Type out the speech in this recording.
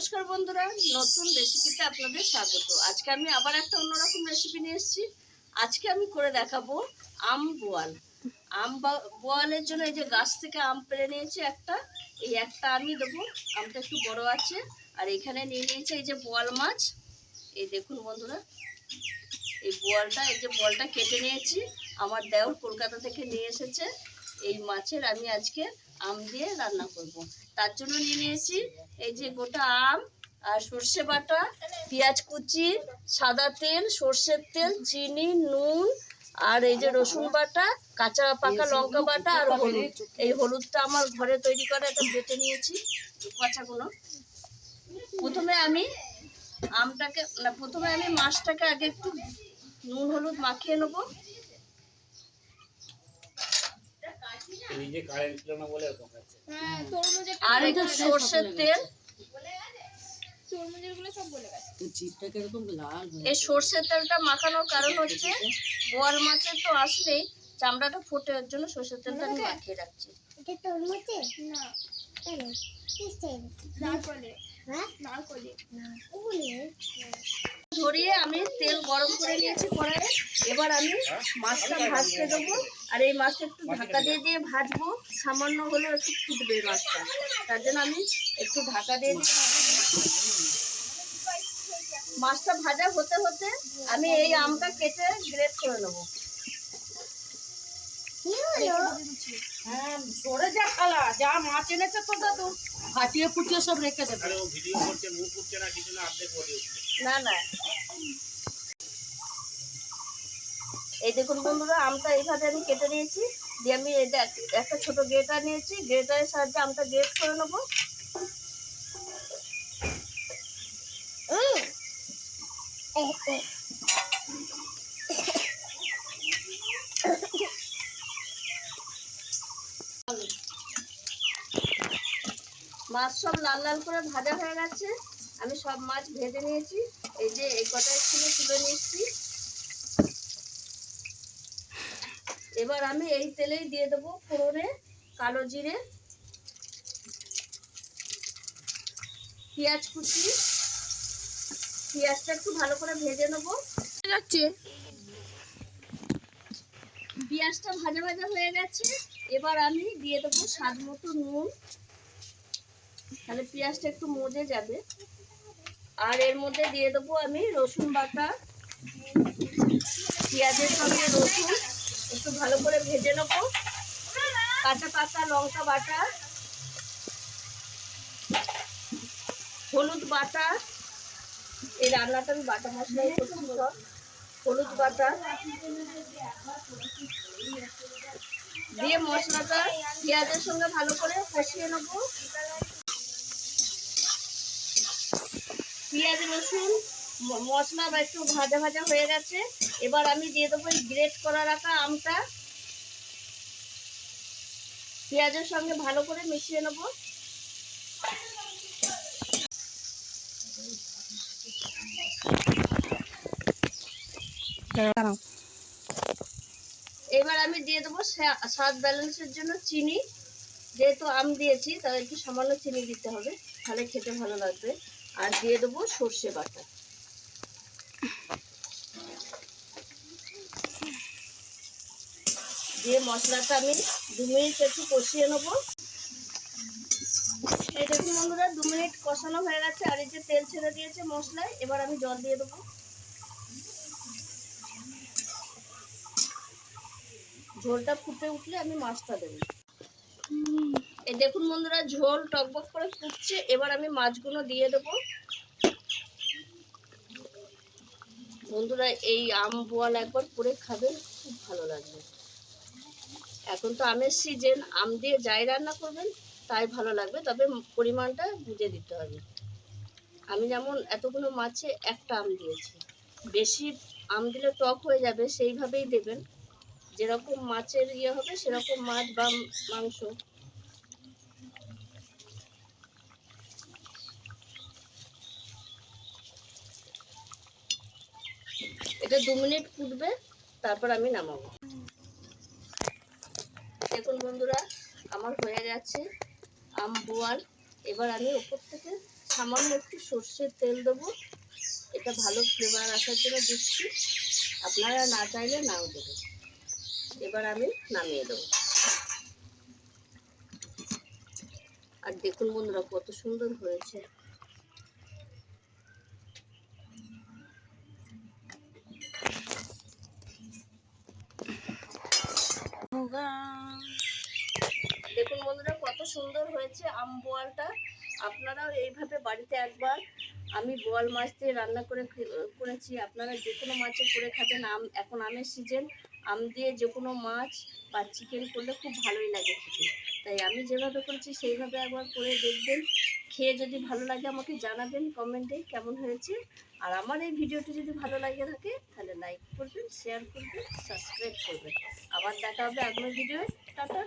নমস্কার বন্ধুরা, নতুন রেসিপিতে আপনাদের স্বাগত। আজকে আমি আবার একটা অন্যরকম রেসিপি নিয়ে এসেছি। আজকে আমি করে দেখাবো আম বোয়াল। বোয়ালের জন্য এই যে গাছ থেকে আম পেড়ে নিয়েছি একটা, এই একটা আমি দেবো। আমটা একটু বড় আছে। আর এখানে নিয়ে নিয়েছি এই যে বোয়াল মাছ। এই দেখুন বন্ধুরা, এই বোয়ালটা কেটে নিয়েছি। আমার দেওর কলকাতা থেকে নিয়ে এসেছে। এই মাছের আমি আজকে আম দিয়ে রান্না করব। তার জন্য নিয়ে নিয়েছি এই যে গোটা আম আর সর্ষে বাটা, পেঁয়াজ কুচি, সাদা তেল, সর্ষের তেল, চিনি, নুন আর এই যে রসুন বাটা, কাঁচা পাকা লঙ্কা বাটা আর হলুদ। এই হলুদটা আমার ঘরে তৈরি করে একটা বেটে নিয়েছি কাঁচাগুলো। প্রথমে আমি মাছটাকে আগে একটু নুন হলুদ মাখিয়ে নেবো। আর একটু সর্ষের তেল, এই সর্ষের তেলটা মাখানোর কারণ হচ্ছে বোয়াল মাছের তো আসলেই চামড়াটা ফোটে, এর জন্য সর্ষের তেলটা আমি মাখিয়ে রাখছি। ধরিয়ে আমি তেল গরম করে নিয়েছি কড়াইয়ে। এবার আমি মাছটা ভাজতে দেবো। আর এই মাছটা একটু ঢাকা দিয়ে দিয়ে ভাজবো। সামান্য হলেও একটু ফুটবে মাছটা, তার জন্য আমি একটু ঢাকা দিয়ে দিয়ে মাছটা ভাজা হতে হতে আমি এই আমটা কেটে গ্রেট করে নেবো। যা মাছ এনেছে তো দাদু ফাটিয়ে ফুটিয়ে সব রেখে দেবে। না এই দেখুন বন্ধুরা, আমটা এইভাবে আমি কেটে নিয়েছি। দিয়ে আমি একটা ছোট গ্রেটার নিয়েছি, গ্রেটারের সাহায্যে আমটা গ্রেট করে নেবো। মাছ সব লাল লাল করে ভাজা হয়ে গেছে। আমি সব মাছ ভেজে নিয়েছি। এই যে এই কটা এখানে তুলে নিচ্ছি। এবার আমি এই তেলেই দিয়ে দেবো ফোড়নে কালো জিরে, পেঁয়াজ কুচি। পেঁয়াজটা একটু ভালো করে ভেজে নেবো। পেঁয়াজটা ভাজা ভাজা হয়ে গেছে। এবার আমি দিয়ে দেবো স্বাদ মতো নুন, তাহলে পেঁয়াজটা একটু মজে যাবে। আর এর মধ্যে দিয়ে দেবো আমি রসুন বাটা। পেঁয়াজের সঙ্গে রসুন একটু ভালো করে ভেজে নেবো। কাঁচা পাকা লঙ্কা বাটা, হলুদ বাটা। এই রান্নাটা আমি বাটা মশলাই করছি সব। হলুদ বাটা দিয়ে মশলাটা পেঁয়াজের সঙ্গে ভালো করে কষিয়ে নেবো। পেঁয়াজ রসুন মশলা একটু ভাজা ভাজা হয়ে গেছে। এবার আমি দিয়ে দেবো এই গ্রেট করা রাখা আমটা। পেঁয়াজের সঙ্গে ভালো করে মিশিয়ে নেবো। এবার আমি দিয়ে দেবো স্বাদ ব্যালেন্সের জন্য চিনি। যেহেতু আম দিয়েছি তাই একটু সামান্য চিনি দিতে হবে, তাহলে খেতে ভালো লাগবে। আর দিয়ে দেবো সর্ষে বাটা। দিয়ে মশলাটা আমি 2 মিনিট একটু কষিয়ে নেবো। এই দেখুন বন্ধুরা, 2 মিনিট কষানো হয়ে গেছে। আর এই যে তেল ছেড়ে দিয়েছে মশলায়। এবার আমি জল দিয়ে দেবো। ঝোলটা ফুটে উঠলে আমি মাছটা দেবো। এই দেখুন বন্ধুরা, ঝোল টকবক করে ফুটছে। এবার আমি মাছগুলো দিয়ে দেবো। বন্ধুরা, এই আম বোয়াল একবার করে খাবেন, খুব ভালো লাগবে। এখন তো আমের সিজন, আম দিয়ে যাই রান্না করবেন তাই ভালো লাগবে, তবে পরিমাণটা বুঝে দিতে হবে। আমি যেমন এতগুলো মাছে একটা আম দিয়েছি। বেশি আম দিলে টক হয়ে যাবে, সেইভাবেই দেবেন। যেরকম মাছের ইয়ে হবে সেরকম মাছ বা মাংস। এটা 2 মিনিট ফুটবে, তারপর আমি নামাবো। দেখুন বন্ধুরা, আমার হয়ে গেছে আম বোয়াল। এবার আমি ওপর থেকে সামান্য একটু সর্ষের তেল দেবো, এটা ভালো ফ্লেভার আসার জন্য দিচ্ছি, আপনারা না চাইলে নাও দেবেন। এবার আমি নামিয়ে দেবো। আর দেখুন বন্ধুরা কত সুন্দর হয়েছে। দেখুন বন্ধুরা কত সুন্দর হয়েছে আম বোয়ালটা। আপনারাও এইভাবে বাড়িতে একবার, আমি বোয়াল মাছ দিয়ে রান্না করেছি, আপনারা যে কোনো মাছে করে খাবেন। এখন আমের সিজন, আম দিয়ে যে কোনো মাছ বা চিকেন করলে খুব ভালোই লাগে খেতে। তাই আমি যেভাবে করেছি সেইভাবে একবার করে দেখবেন, খেয়ে যদি ভালো লাগে আমাকে জানাবেন কমেন্টে কেমন হয়েছে। আর আমার এই ভিডিওটি যদি ভালো লাগে থাকে তাহলে লাইক করবেন, শেয়ার করবেন, সাবস্ক্রাইব করবেন। আবার দেখা হবে আগামী ভিডিও। টাটা।